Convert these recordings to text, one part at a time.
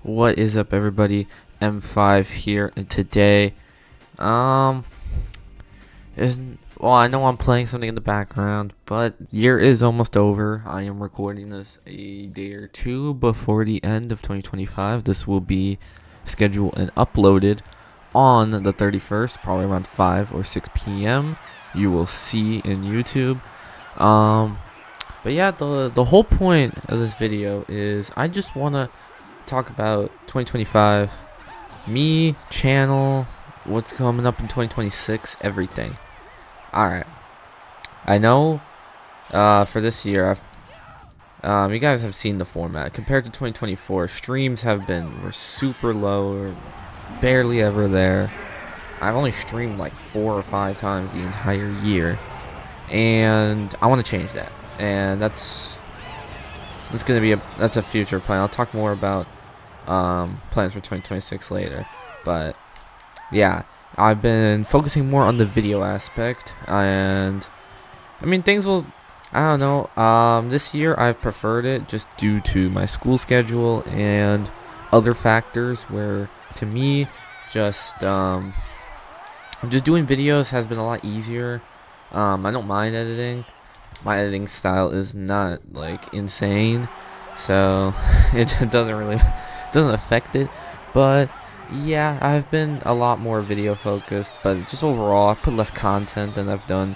What is up, everybody? M5 here, and today, um, isn't well. I know I'm playing something in the background, but year is almost over. I am recording this a day or two before the end of 2025. This will be scheduled and uploaded on the 31st, probably around 5 or 6 p.m. You will see in YouTube. Um, but yeah, the whole point of this video is I just wanna talk about 2025, me, channel, what's coming up in 2026, everything. Alright, I know for this year, you guys have seen the format. Compared to 2024, streams were super low, or barely ever there. I've only streamed like 4 or 5 times the entire year, and I want to change that. And that's a future plan. I'll talk more about plans for 2026 later, but yeah, I've been focusing more on the video aspect, and I mean things will, I don't know, this year I've preferred it just due to my school schedule and other factors where to me just doing videos has been a lot easier. I don't mind editing. My editing style is not like insane, so it doesn't affect it. But yeah, I've been a lot more video focused, but just overall I put less content than I've done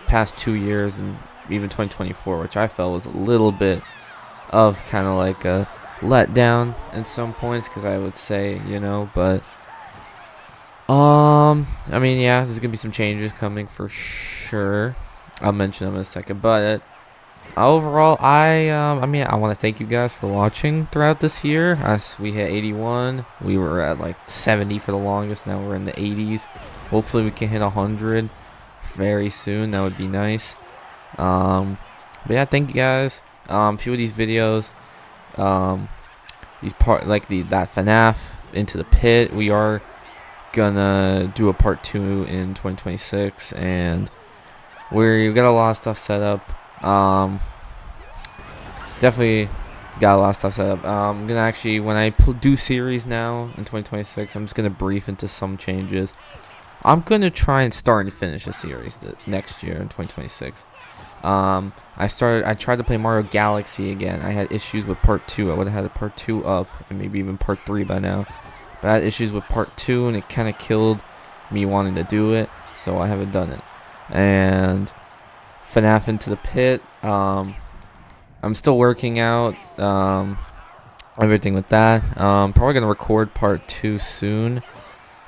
past 2 years and even 2024, which I felt was a little bit of kind of like a letdown at some points, because I would say, but I mean, yeah, there's gonna be some changes coming for sure. I'll mention them in a second, but overall, I mean, I want to thank you guys for watching throughout this year. As we hit 81, we were at like 70 for the longest. Now we're in the 80s. Hopefully, we can hit 100 very soon. That would be nice. But yeah, thank you guys. A few of these videos, these that FNAF Into the Pit, we are gonna do a part 2 in 2026, and we've got a lot of stuff set up. Definitely got a lot of stuff set up. I'm gonna actually, when I do series now in 2026, I'm just gonna brief into some changes. I'm gonna try and start and finish a series next year in 2026. I tried to play Mario Galaxy again. I had issues with part 2. I would have had a part 2 up, and maybe even part 3 by now. But I had issues with part 2, and it kind of killed me wanting to do it, so I haven't done it. And FNAF Into the Pit, I'm still working out everything with that. Probably gonna record part 2 soon.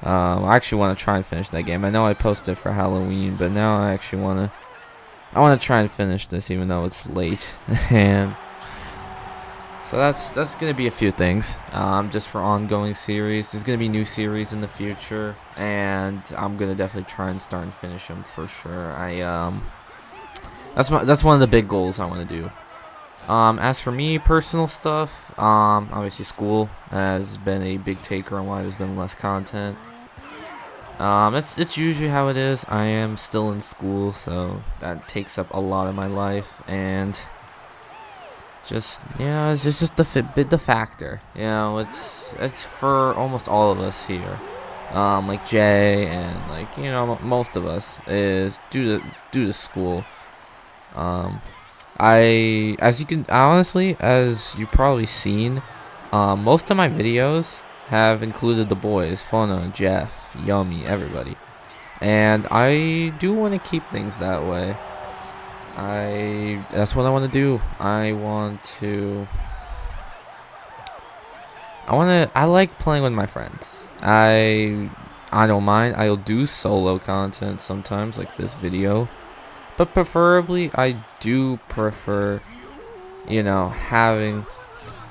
I actually want to try and finish that game. I know I posted for Halloween, but now I actually want to try and finish this, even though it's late. And so that's gonna be a few things. Just for ongoing series, there's gonna be new series in the future, and I'm gonna definitely try and start and finish them for sure. That's one of the big goals I want to do. As for me, personal stuff, obviously school has been a big taker on why there's been less content. It's usually how it is. I am still in school, so that takes up a lot of my life, and it's just the factor. It's for almost all of us here. Like Jay and most of us is due to school. As you probably seen, most of my videos have included the boys, Fauna, Jeff, Yummy, everybody, and I do want to keep things that way. That's what I want to do. I like playing with my friends. I don't mind. I'll do solo content sometimes, like this video. But preferably, I do prefer, having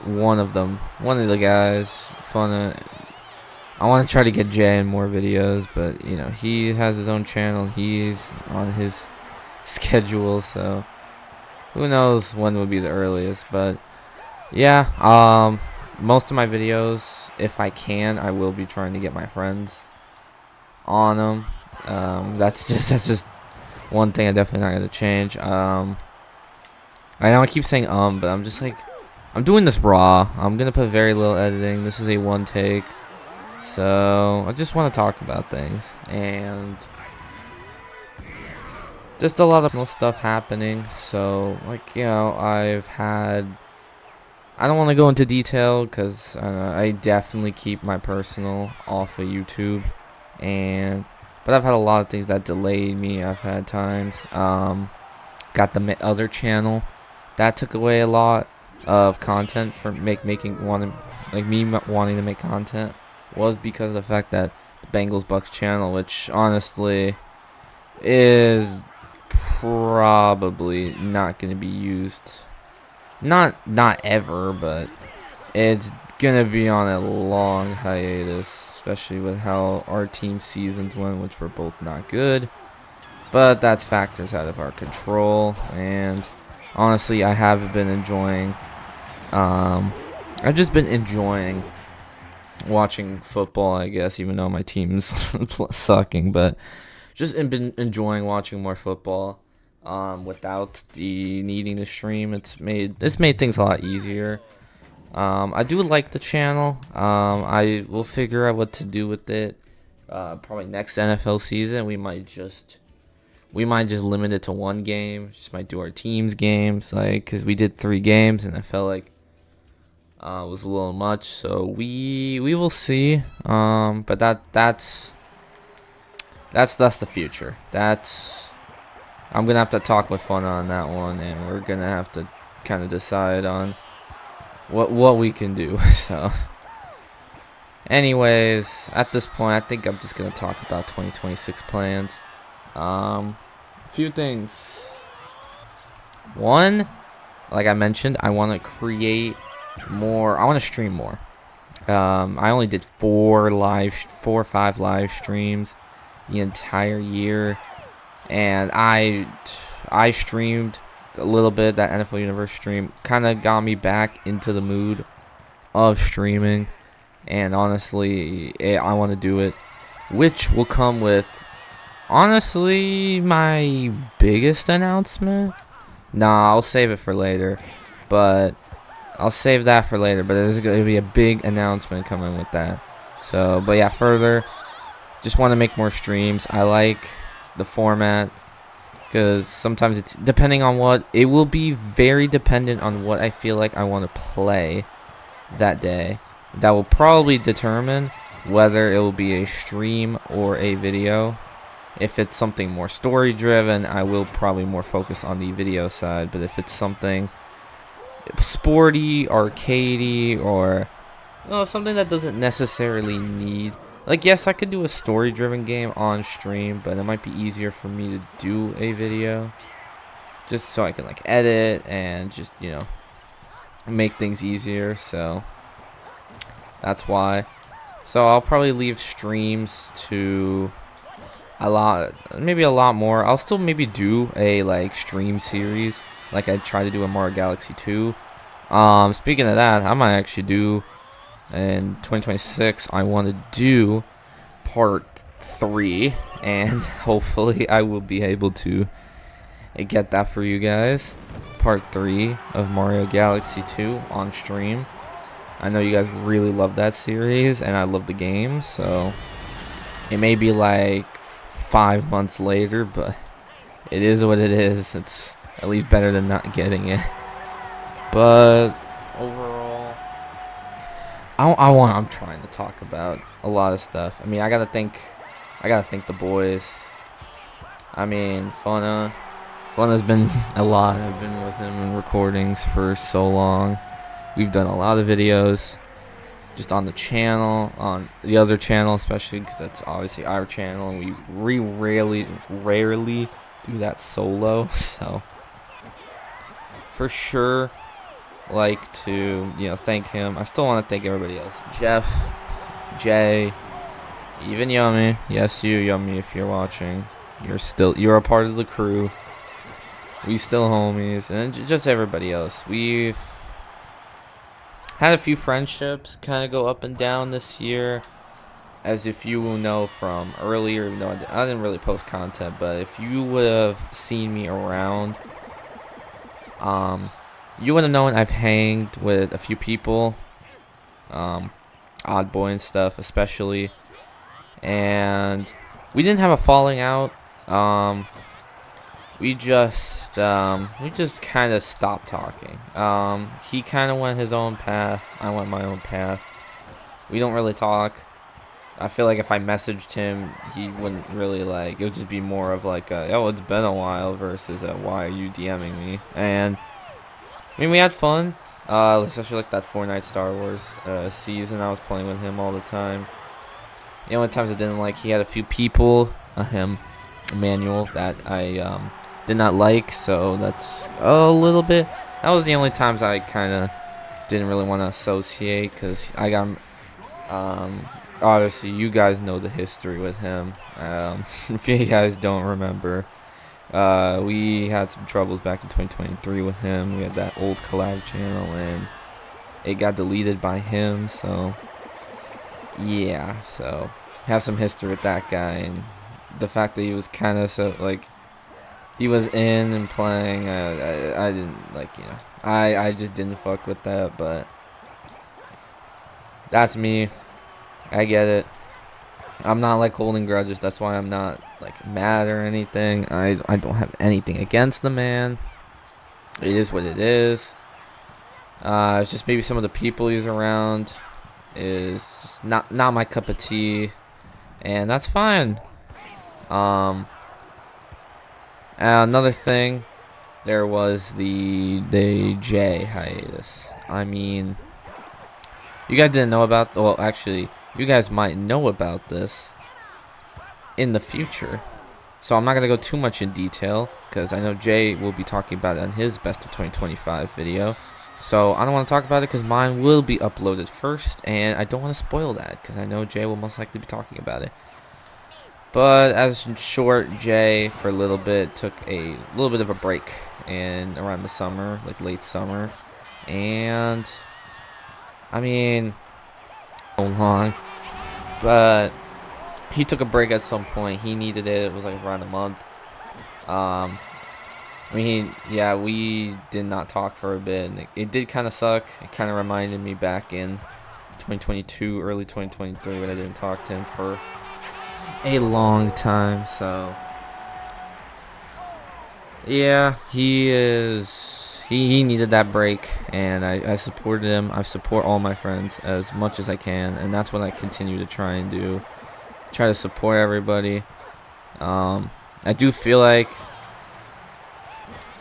one of the guys, fun. I want to try to get Jay in more videos, but, he has his own channel. He's on his schedule, so who knows when would be the earliest. But, yeah, most of my videos, if I can, I will be trying to get my friends on them. That's just one thing I definitely not gonna change. I know I keep saying but I'm just like, I'm doing this raw. I'm gonna put very little editing. This is a one take. So I just want to talk about things and just a lot of personal stuff happening. So like, you know, I don't want to go into detail because I definitely keep my personal off of YouTube, but I've had a lot of things that delayed me. I've had times got the other channel that took away a lot of content for me wanting to make content, was because of the fact that the Bengals Bucks channel, which honestly is probably not going to be used, not ever, but it's gonna be on a long hiatus, especially with how our team seasons went, which were both not good. But that's factors out of our control, and honestly, I haven't been enjoying. I've just been enjoying watching football, I guess, even though my team's sucking. But just been enjoying watching more football. Without the needing to stream, it's made things a lot easier. I do like the channel. I will figure out what to do with it. Probably next NFL season, we might just limit it to one game. Just might do our teams games, like, because we did 3 games and I felt like it was a little much. So we will see. But that's the future. I'm gonna have to talk with Fun on that one, and we're gonna have to kind of decide on what we can do. So, anyways, at this point, I think I'm just gonna talk about 2026 plans. A few things. One, like I mentioned, I want to create more. I want to stream more. I only did 4 or 5 live streams the entire year. And I streamed a little bit. That NFL Universe stream kind of got me back into the mood of streaming. And honestly, I want to do it. Which will come with, honestly, my biggest announcement. Nah, I'll save it for later. But I'll save that for later. But there's going to be a big announcement coming with that. So, but yeah, further, just want to make more streams. I like the format because sometimes it's depending on what it will be, very dependent on what I feel like I want to play that day. That will probably determine whether it will be a stream or a video. If it's something more story driven, I will probably more focus on the video side. But if it's something sporty, arcadey, or something that doesn't necessarily need, like, yes, I could do a story-driven game on stream, but it might be easier for me to do a video, just so I can, like, edit and just, make things easier. So that's why. So I'll probably leave streams to maybe a lot more. I'll still maybe do a, like, stream series, like I tried to do a Mario Galaxy 2. Speaking of that, I might actually do, in 2026, I want to do part 3, and hopefully I will be able to get that for you guys. Part 3 of Mario Galaxy 2 on stream. I know you guys really love that series, and I love the game, so it may be like 5 months later, but it is what it is. It's at least better than not getting it. But overall, I'm trying to talk about a lot of stuff. I mean, I gotta thank the boys. I mean, Funna's been a lot. I've been with him in recordings for so long. We've done a lot of videos, just on the channel, on the other channel, especially because that's obviously our channel, and we rarely do that solo. So for sure, like to thank him. I still want to thank everybody else: Jeff, Jay, even Yummy. Yes, you, Yummy, if you're watching, you're a part of the crew. We still homies, and just everybody else. We've had a few friendships kind of go up and down this year, as if you will know from earlier. No, I didn't really post content, but if you would have seen me around You would have known I've hanged with a few people, Odd Boy and stuff, especially, and we didn't have a falling out. We just kind of stopped talking. He kind of went his own path. I went my own path. We don't really talk. I feel like if I messaged him, he wouldn't really like. It would just be more of like, oh, it's been a while versus why are you DMing me? And I mean, we had fun. Especially like that Fortnite Star Wars season. I was playing with him all the time. The only times I didn't like, he had a few people, Emmanuel, that I did not like. So that's a little bit. That was the only times I kind of didn't really want to associate, because I got obviously you guys know the history with him. If you guys don't remember, we had some troubles back in 2023 with him. We had that old collab channel and it got deleted by him. So yeah, so have some history with that guy, and the fact that he was kind of so like he was in and playing. I didn't like, I just didn't fuck with that, but that's me. I get it. I'm not like holding grudges. That's why I'm not like mad or anything. I don't have anything against the man. It is what it is. It's just maybe some of the people he's around is just not my cup of tea, and that's fine. Another thing, there was the J hiatus. I mean, you guys didn't know about. Well, actually, you guys might know about this in the future, so I'm not gonna go too much in detail because I know Jay will be talking about it on his Best of 2025 video. So I don't want to talk about it because mine will be uploaded first, and I don't want to spoil that because I know Jay will most likely be talking about it. But as in short, Jay for a little bit took a little bit of a break in around the summer, like late summer, and I mean, so long, but he took a break at some point. He needed it. It was like around a month. I mean, yeah, we did not talk for a bit, and it did kind of suck. It kind of reminded me back in 2022, early 2023, when I didn't talk to him for a long time. So yeah, he needed that break, and I supported him. I support all my friends as much as I can, and that's what I continue to try and do. Try to support everybody. I do feel like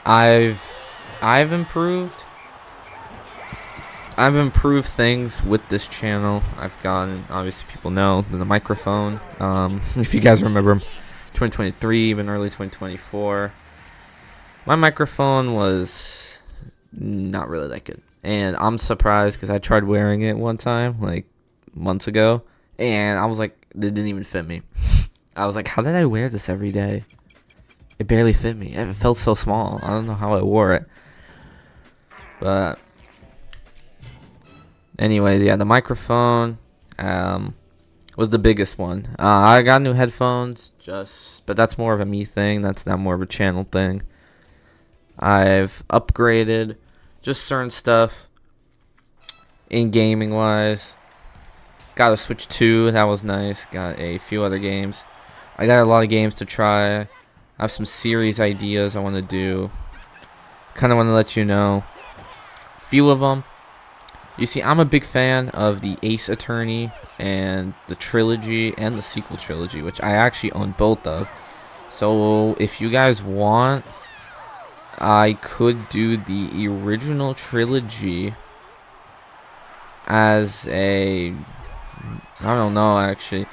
I've improved. I've improved things with this channel. I've gotten, obviously people know, the microphone. If you guys remember 2023, even early 2024, my microphone was not really that good. And I'm surprised because I tried wearing it one time, like months ago, and I was like, it didn't even fit me. I was like, how did I wear this every day? It barely fit me. It felt so small. I don't know how I wore it. But anyways, yeah, the microphone was the biggest one. I got new headphones, but that's more of a me thing. That's not more of a channel thing. I've upgraded just certain stuff in gaming wise. Got a Switch 2, that was nice. Got a few other games. I got a lot of games to try. I have some series ideas I want to do. Kind of want to let you know a few of them. You see, I'm a big fan of the Ace Attorney and the trilogy and the sequel trilogy, which I actually own both of. So if you guys want, I could do the original trilogy as a, I don't know, actually.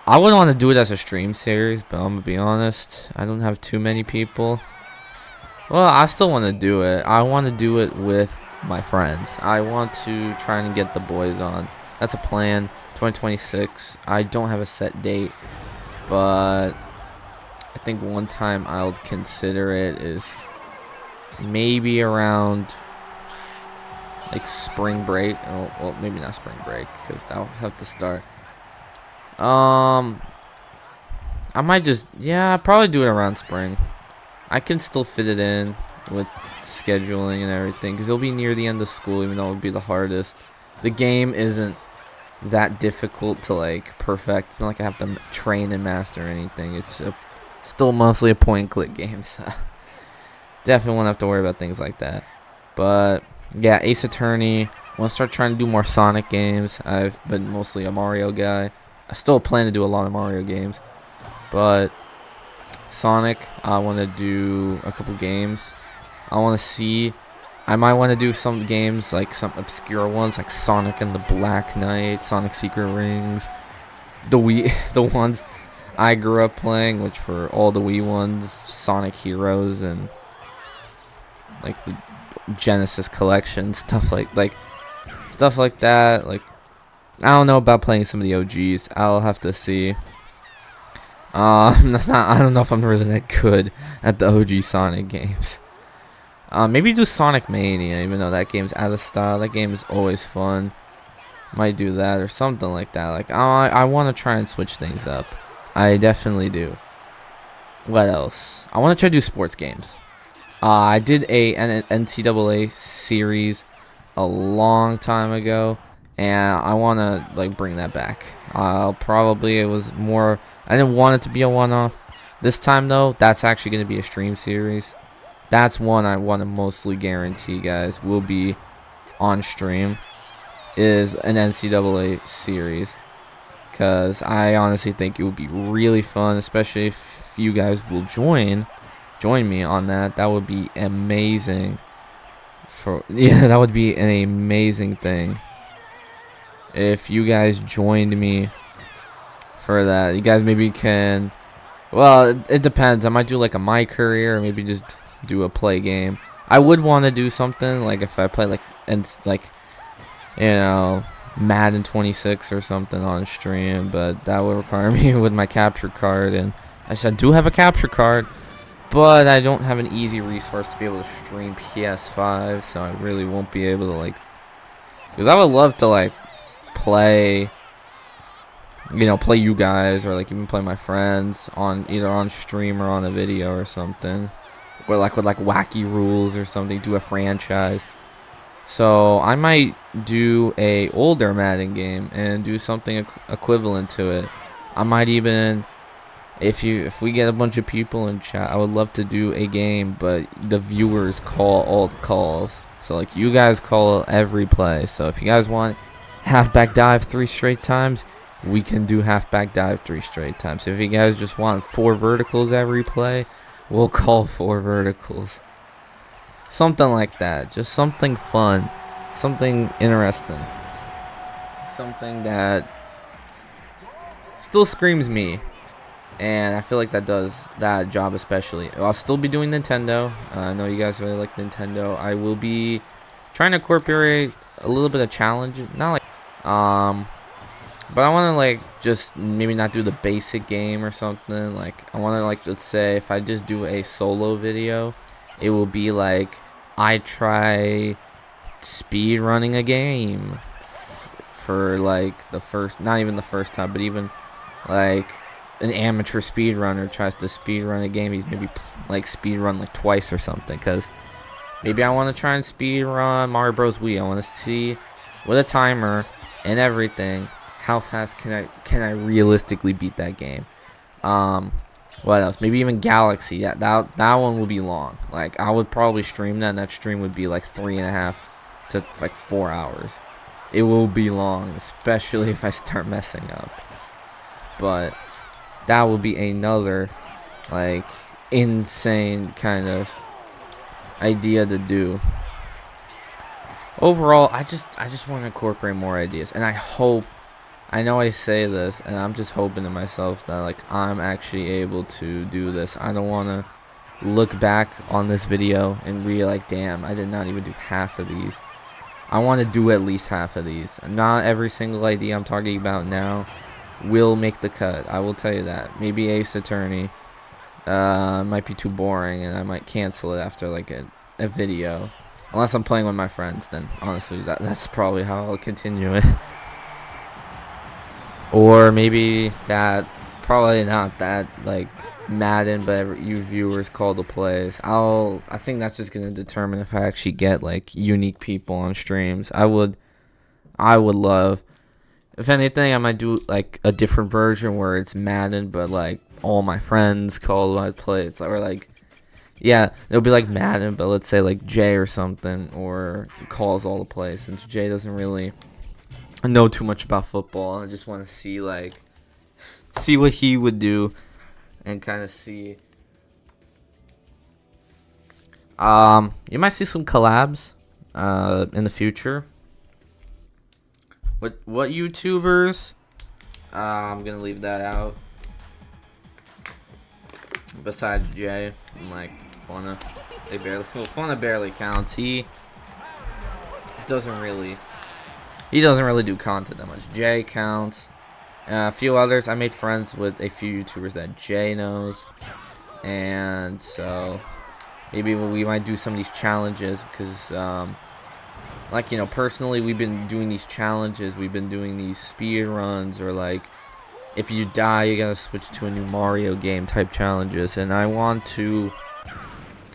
I wouldn't want to do it as a stream series, but I'm going to be honest, I don't have too many people. Well, I still want to do it. I want to do it with my friends. I want to try and get the boys on. That's a plan. 2026. I don't have a set date, but I think one time I'll consider it is maybe around like spring break. Oh, well, maybe not spring break because I'll have to start. I might just, yeah, I'll probably do it around spring. I can still fit it in. with scheduling and everything, because it'll be near the end of school, even though it'll be the hardest. The game isn't that difficult to like perfect. It's not like I have to train and master anything. It's still mostly a point and click game, so definitely won't have to worry about things like that. But yeah, Ace Attorney. I want to start trying to do more Sonic games. I've been mostly a Mario guy. I still plan to do a lot of Mario games, but Sonic, I want to do a couple games. I want to see. I might want to do some games, like some obscure ones, like Sonic and the Black Knight, Sonic Secret Rings, the ones I grew up playing, which were all the Wii ones, Sonic Heroes, and like the Genesis collection, stuff like that. Like, I don't know about playing some of the OGs. I'll have to see. I don't know if I'm really that good at the OG Sonic games. Maybe do Sonic Mania, even though that game's out of style. That game is always fun. Might do that or something like that. Like, I want to try and switch things up. I definitely do. What else? I want to try to do sports games. I did an NCAA series a long time ago, and I want to like bring that back. It was more. I didn't want it to be a one-off. This time though, that's actually going to be a stream series. That's one I want to mostly guarantee, guys, will be on stream. Is an NCAA series, because I honestly think it would be really fun, especially if you guys will join me on that. That would be amazing. That would be an amazing thing if you guys joined me for that. You guys maybe can. Well, it depends. I might do like a My Career, or maybe just do a play game. I would want to do something like if I play Madden 26 or something on stream, but that would require me with my capture card, and I do have a capture card, but I don't have an easy resource to be able to stream PS5, so I really won't be able to because I would love to play play you guys, or even play my friends on either on stream or on a video or something, or with wacky rules or something, do a franchise. So I might do a older Madden game and do something equivalent to it. I might even, if we get a bunch of people in chat, I would love to do a game, but the viewers call all the calls. So you guys call every play. So if you guys want halfback dive 3 straight times, we can do halfback dive 3 straight times. If you guys just want 4 verticals every play, we'll call 4 verticals. Something like that. Just something fun. Something interesting. Something that still screams me. And I feel like that does that job especially. I'll still be doing Nintendo. I know you guys really like Nintendo. I will be trying to incorporate a little bit of challenge. Not but I want to just maybe not do the basic game or something. I want to let's say if I just do a solo video, it will be I try speed running a game for the first, not even the first time, but even an amateur speedrunner tries to speed run a game. He's maybe speed run twice or something, because maybe I want to try and speed run Mario Bros. Wii. I want to see with a timer and everything how fast can I realistically beat that game. What else? Maybe even Galaxy. Yeah, that one will be long. I would probably stream that, and that stream would be 3.5 to 4 hours. It will be long, especially if I start messing up. But that will be another insane kind of idea to do. Overall, I just want to incorporate more ideas, and I know I say this, and I'm just hoping to myself that I'm actually able to do this. I don't want to look back on this video and be damn, I did not even do half of these. I want to do at least half of these. Not every single idea I'm talking about now will make the cut. I will tell you that. Maybe Ace Attorney might be too boring, and I might cancel it after a video. Unless I'm playing with my friends, then honestly that's probably how I'll continue it. Or maybe that, probably not that Madden, but you viewers call the plays. I think that's just gonna determine if I actually get like unique people on streams. I would love, if anything, I might do like a different version where it's Madden, but like all my friends call my plays, or like, yeah, it'll be like Madden, but let's say like Jay or something, or calls all the plays, since Jay doesn't really know too much about football. I just want to see what he would do, and kind of see. You might see some collabs in the future. What YouTubers? I'm gonna leave that out. Besides Jay, and like Fauna, Fauna barely counts. He doesn't really do content that much. Jay counts. A few others. I made friends with a few YouTubers that Jay knows, and so maybe we might do some of these challenges because, like, you know, personally, we've been doing these challenges. We've been doing these speed runs, or like, if you die, you gotta switch to a new Mario game type challenges, and I want to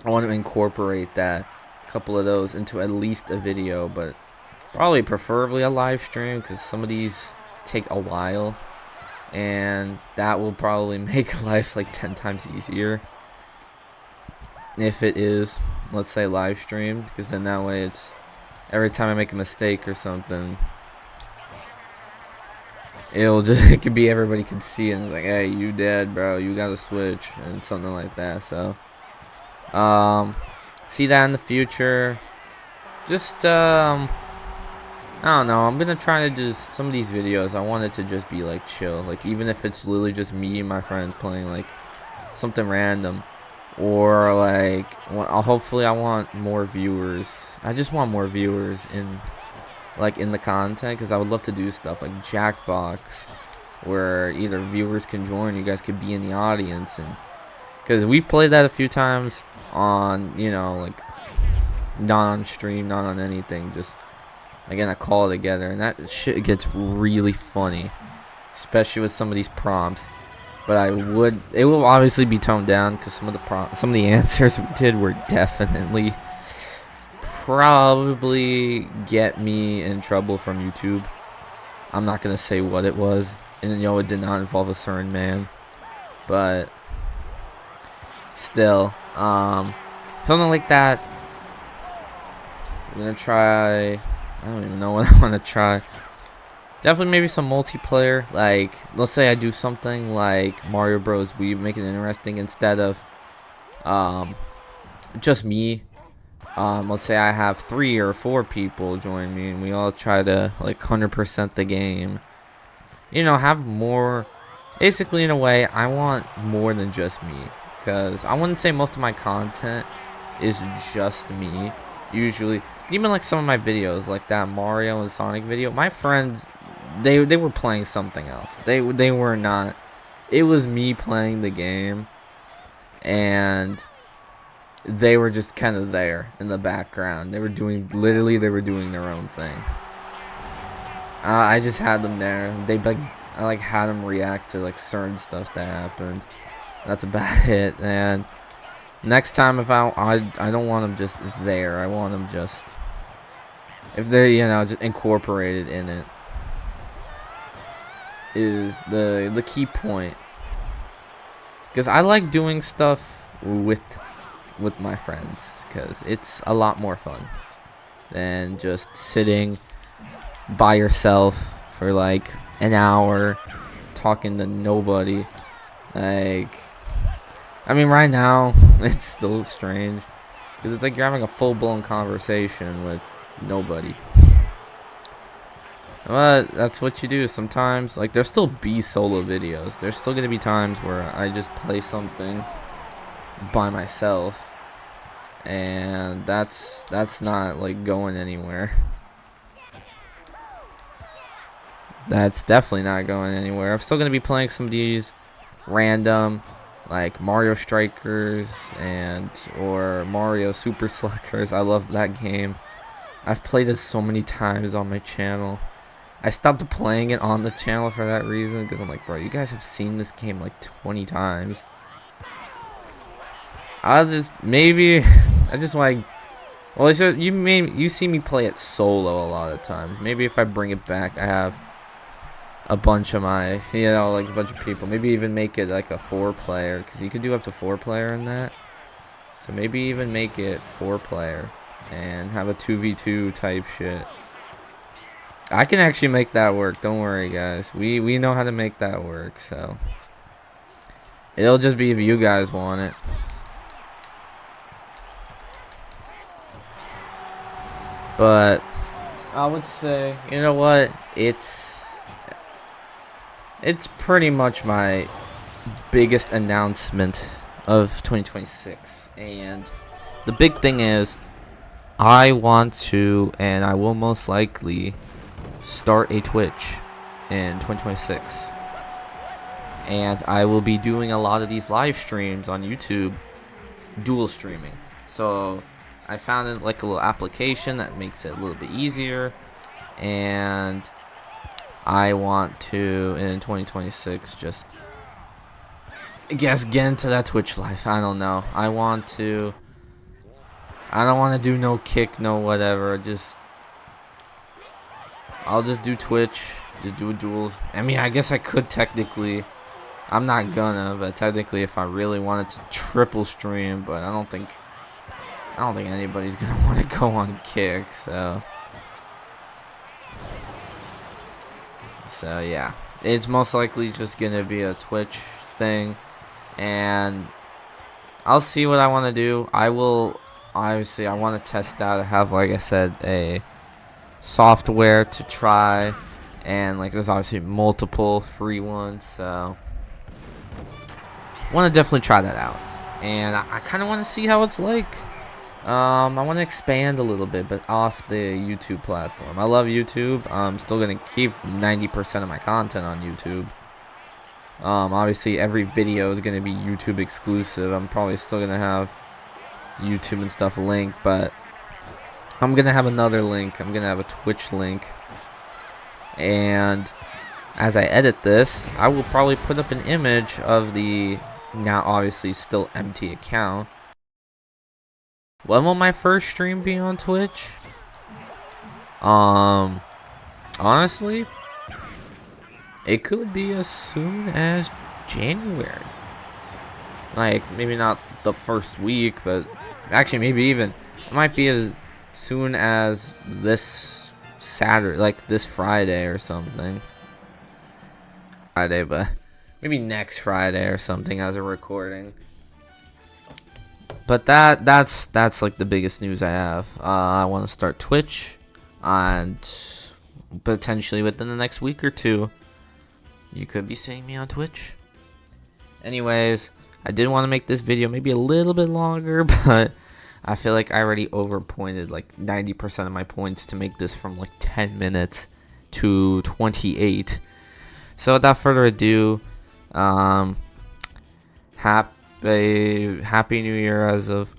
incorporate a couple of those into at least a video, but probably preferably a live stream because some of these take a while, and that will probably make life like 10 times easier if it is, let's say, live stream, because then that way it's every time I make a mistake or something, it could be everybody could see it and it's like, hey, you dead, bro, you gotta switch, and something like that. So see that in the future. Just I don't know, I'm gonna try to do some of these videos. I want it to just be like chill, like even if it's literally just me and my friends playing like something random, or like hopefully I want more viewers. I just want more viewers in the content, because I would love to do stuff like Jackbox, where either viewers can join, you guys could be in the audience, and because we've played that a few times on, you know, like not on stream, not on anything, just again a call together, and that shit gets really funny, especially with some of these prompts. But it will obviously be toned down because some of the answers we did were definitely probably get me in trouble from YouTube. I'm not gonna say what it was, and you know, it did not involve a certain man, but still, something like that. I'm gonna try. I don't even know what I want to try. Definitely maybe some multiplayer. Like, let's say I do something like Mario Bros. We make it interesting instead of just me. Let's say I have 3 or 4 people join me, and we all try to like 100% the game. You know, have more. Basically, in a way, I want more than just me, because I wouldn't say most of my content is just me. Usually, even like some of my videos, like that Mario and Sonic video, my friends, they were playing something else. They were not. It was me playing the game, and they were just kind of there in the background. They were doing their own thing. I just had them there. I had them react to like certain stuff that happened. That's about it. And next time, if I don't want them just there. I want them just, if they're, you know, just incorporated in it, is the key point. Because I like doing stuff with my friends, because it's a lot more fun than just sitting by yourself for like an hour talking to nobody. Like, I mean, right now it's still strange because it's like you're having a full-blown conversation with nobody. But that's what you do sometimes. Like, there'll still be solo videos. There's still gonna be times where I just play something by myself, and that's not like going anywhere. That's definitely not going anywhere. I'm still gonna be playing some of these random, like Mario Strikers or Mario Super Sluggers. I love that game. I've played it so many times on my channel. I stopped playing it on the channel for that reason, because I'm like, bro, you guys have seen this game like 20 times. I'll just maybe I just like. Well, it's just, you see me play it solo a lot of times. Maybe if I bring it back, I have a bunch of my, like a bunch of people. Maybe even make it like a 4-player, because you could do up to 4-player in that. So maybe even make it 4-player and have a 2v2 type shit. I can actually make that work. Don't worry, guys. We know how to make that work. So it'll just be if you guys want it. But I would say, you know what? It's pretty much my biggest announcement of 2026. And the big thing is I want to, and I will most likely start a Twitch in 2026. And I will be doing a lot of these live streams on YouTube, dual streaming. So I found it like a little application that makes it a little bit easier, and I want to in 2026 just get into that Twitch life. I don't know. I don't want to do no kick, no whatever. I'll just do Twitch, just do a dual. I mean, I guess I could technically. I'm not gonna, but technically, if I really wanted to triple stream, but I don't think anybody's gonna want to go on kick, so yeah, it's most likely just gonna be a Twitch thing, and I'll see what I want to do. I will obviously, I want to test out. I have, like I said, a software to try, and like there's obviously multiple free ones, so want to definitely try that out, and I kind of want to see how it's like. I want to expand a little bit, but off the YouTube platform. I love YouTube. I'm still gonna keep 90% of my content on YouTube. Obviously every video is gonna be YouTube exclusive. I'm probably still gonna have YouTube and stuff linked, but I'm gonna have another link. I'm gonna have a Twitch link, and as I edit this, I will probably put up an image of the now obviously still empty account. When will my first stream be on Twitch? Honestly, it could be as soon as January. Like, maybe not the first week, but actually maybe even it might be as soon as this Saturday, like this Friday or something. Friday, but maybe next Friday or something as a recording. But that's like the biggest news I have. I want to start Twitch, and potentially within the next week or two, you could be seeing me on Twitch. Anyways, I did want to make this video maybe a little bit longer, but I feel like I already overpointed like 90% of my points to make this from like 10 minutes to 28. So without further ado, happy New Year as of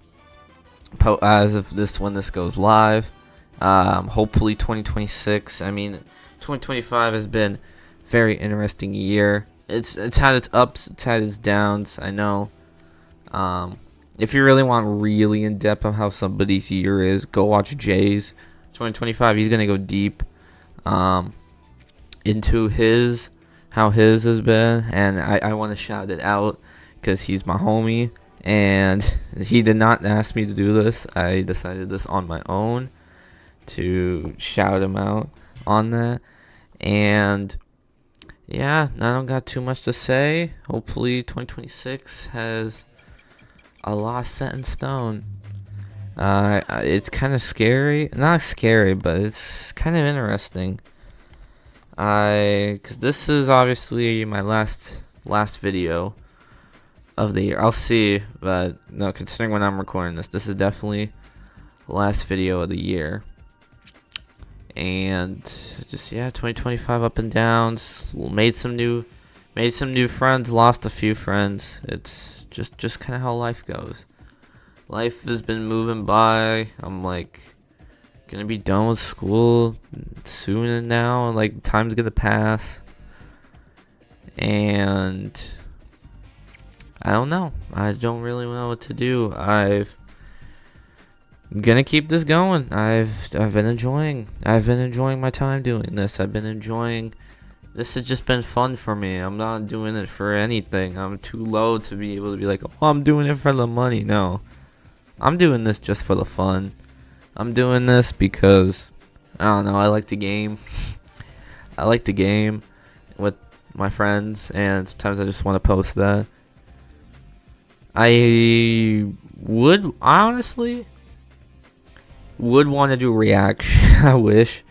this when this goes live. Hopefully 2026. I mean, 2025 has been a very interesting year. It's had its ups, it's had its downs. I know. If you really want really in depth on how somebody's year is, go watch Jay's 2025. He's gonna go deep into how his has been, and I want to shout it out because he's my homie, and he did not ask me to do this. I decided this on my own to shout him out on that. And yeah, I don't got too much to say. Hopefully 2026 has a lot set in stone. It's kind of scary. Not scary, but it's kind of interesting. Because this is obviously my last video of the year. I'll see, but no, considering when I'm recording this is definitely the last video of the year. And just, yeah, 2025 up and downs. Made some new friends, lost a few friends. It's just kind of how life goes. Life has been moving by. I'm like gonna be done with school soon, and now like time's gonna pass, and I don't know. I don't really know what to do. I'm gonna keep this going. I've been enjoying my time doing this. I've been enjoying. This has just been fun for me. I'm not doing it for anything. I'm too low to be able to be like, oh, I'm doing it for the money. No, I'm doing this just for the fun. I'm doing this because I don't know. I like to game. I like to game with my friends, and sometimes I just want to post that. I honestly would want to do reaction. I wish.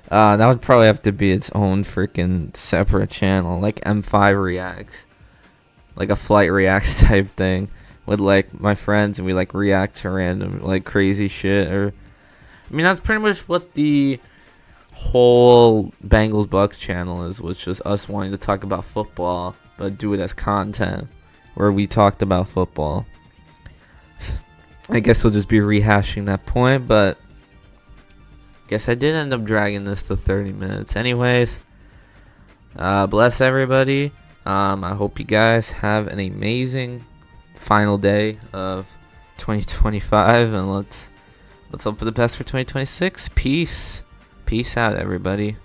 That would probably have to be its own freaking separate channel, like M5 Reacts, like a flight reacts type thing, with like my friends, and we like react to random like crazy shit. Or I mean, that's pretty much what the whole Bengals Bucks channel is, was just us wanting to talk about football, but do it as content, where we talked about football. I guess we'll just be rehashing that point, but guess I did end up dragging this to 30 minutes. Anyways, bless everybody. I hope you guys have an amazing final day of 2025, and let's hope for the best for 2026. Peace out, everybody.